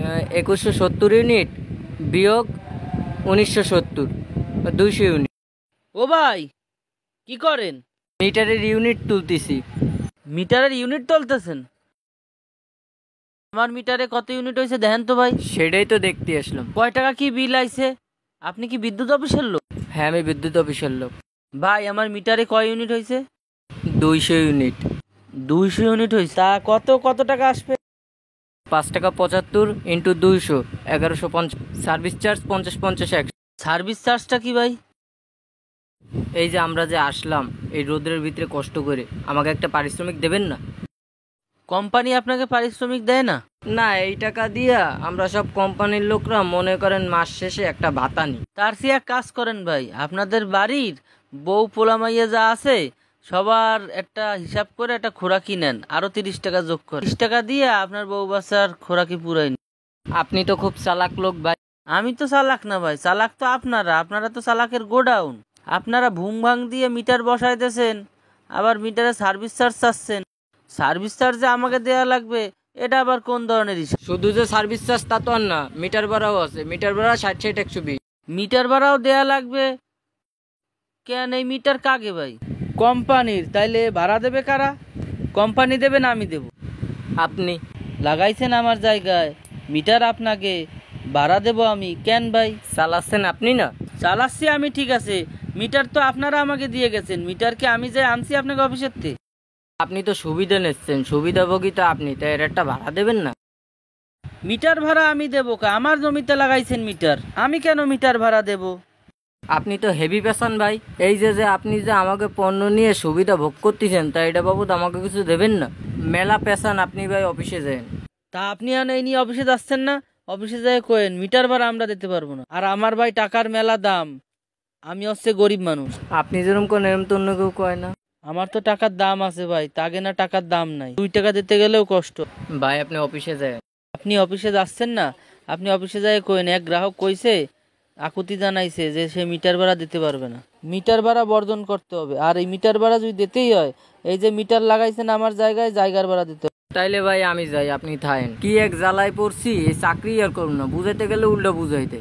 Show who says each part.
Speaker 1: 2170 unit বিয়োগ 1970, 200 unit.
Speaker 2: ও ভাই, কি করেন?
Speaker 1: মিটারের ইউনিট তুলতেছি।
Speaker 2: মিটারের ইউনিট তুলতেছেন? আমার মিটারে কত ইউনিট হয়েছে দেখেন তো ভাই।
Speaker 1: সেটাই তো দেখতে আসলাম।
Speaker 2: কয় টাকা কি বিল আইছে? আপনি কি বিদ্যুৎ অফিসের লোক?
Speaker 1: হ্যাঁ, আমি বিদ্যুৎ অফিসের লোক।
Speaker 2: ভাই, আমার মিটারে কয় ইউনিট হয়েছে?
Speaker 1: 200 ইউনিট।
Speaker 2: 200 ইউনিট হয়েছে। তা কত টাকা আসবে?
Speaker 1: 5 টাকা 75 ইন্টু 200, 1150। Service charge 50 100।
Speaker 2: সার্ভিস চার্জটা কি ভাই?
Speaker 1: এই যে আমরা যে আসলাম এই রোদের ভিতরে কষ্ট করে, আমাকে একটা পারিশ্রমিক দেবেন না?
Speaker 2: কোম্পানি আপনাকে পারিশ্রমিক দেয় না?
Speaker 1: না, এই টাকা দিয়া আমরা সব কোম্পানির লোকরা মনে করেন মাস শেষে একটা ভাতা নিই।
Speaker 2: তার চেয়ে এক কাজ করেন ভাই, আপনাদের বাড়ির বউ পোলামাইয়া যা আছে সবার একটা হিসাব করে একটা খোরাকি নেন, আরো 30 টাকা যোগ করে 30 টাকা দিয়ে আপনার বউ বাচ্চার খোরাকি পুরাই নিন।
Speaker 1: আপনি তো খুব চালাক লোক ভাই।
Speaker 2: আমি তো চালাক না ভাই, চালাক তো আপনারা তো চালাকের গোডাউন। আপনারা ভুং ভাং দিয়ে মিটার বসাইতেছেন, আবার মিটারে সার্ভিস চার্জ চাচ্ছেন। সার্ভিস চার্জ যে আমাকে দেওয়া লাগবে, এটা আবার কোন ধরনের হিসাব?
Speaker 1: শুধু যে সার্ভিস চার্জ তা তো আর না, মিটার ভাড়াও আছে। মিটার ভাড়া 60 120।
Speaker 2: মিটার ভাড়াও দেয়া লাগবে? কেন, এই মিটার কাকে ভাই? কোম্পানির। তাইলে ভাড়া দেবে কারা? কোম্পানি দেবে না আমি দেব?
Speaker 1: আপনি
Speaker 2: লাগাইছেন আমার জায়গায়, মিটার আপনাকে, ভাড়া দেব আমি। কেন ভাই?
Speaker 1: চালাচ্ছেন আপনি না?
Speaker 2: চালাচ্ছি আমি, ঠিক আছে। মিটার তো আপনারা আমাকে দিয়ে গেছেন, মিটার কি আমি যে আনছি আপনাকে অফিসের থেকে?
Speaker 1: আপনি তো সুবিধা নিচ্ছেন, সুবিধাভোগী তো আপনি, তাই এর একটা ভাড়া দেবেন না?
Speaker 2: মিটার ভাড়া আমি দেবো কা? আমার জমিতে লাগাইছেন মিটার, আমি কেন মিটার ভাড়া দেব?
Speaker 1: আপনি তো হেভি পেশান ভাই। এই যে আপনি যে আমাকে পণ্য নিয়ে সুবিধা ভোগ করতেছেন, তাই এটা বাবদ আমাকে কিছু দেবেন না? মেলা পেশান আপনি ভাই, অফিসে যান।
Speaker 2: তা আপনি আর এই নিয়ে অফিসে যাচ্ছেন না? অফিসে যাই কোয়েন মিটার ভাড়া আমরা দিতে পারবো না। আর আমার ভাই টাকার মেলা দাম, আমি হচ্ছে গরিব মানুষ।
Speaker 1: আপনি যেরকম কোন এরম তো অন্য কেউ কয় না।
Speaker 2: আমার তো টাকার দাম আছে ভাই, তাকে না টাকার দাম নাই। 2 টাকা দিতে গেলেও কষ্ট।
Speaker 1: ভাই আপনি অফিসে যান।
Speaker 2: আপনি অফিসে যাচ্ছেন না? আপনি অফিসে যাই কোয়েন, এক গ্রাহক কইছে, আকুতি জানাইছে যে সে মিটার ভাড়া দিতে পারবে না। মিটার ভাড়া বর্জন করতে হবে। আর এই মিটার ভাড়া যদি দিতেই হয়, এই যে মিটার লাগাইছেন আমার জায়গায়, জায়গার ভাড়া দিতে হবে।
Speaker 1: তাইলে ভাই আমি যাই, আপনি থাকেন। কি এক জ্বালায় পড়ছি, এই চাকরি আর করুন না, বুঝাইতে গেলে উল্টো বুঝাইতে।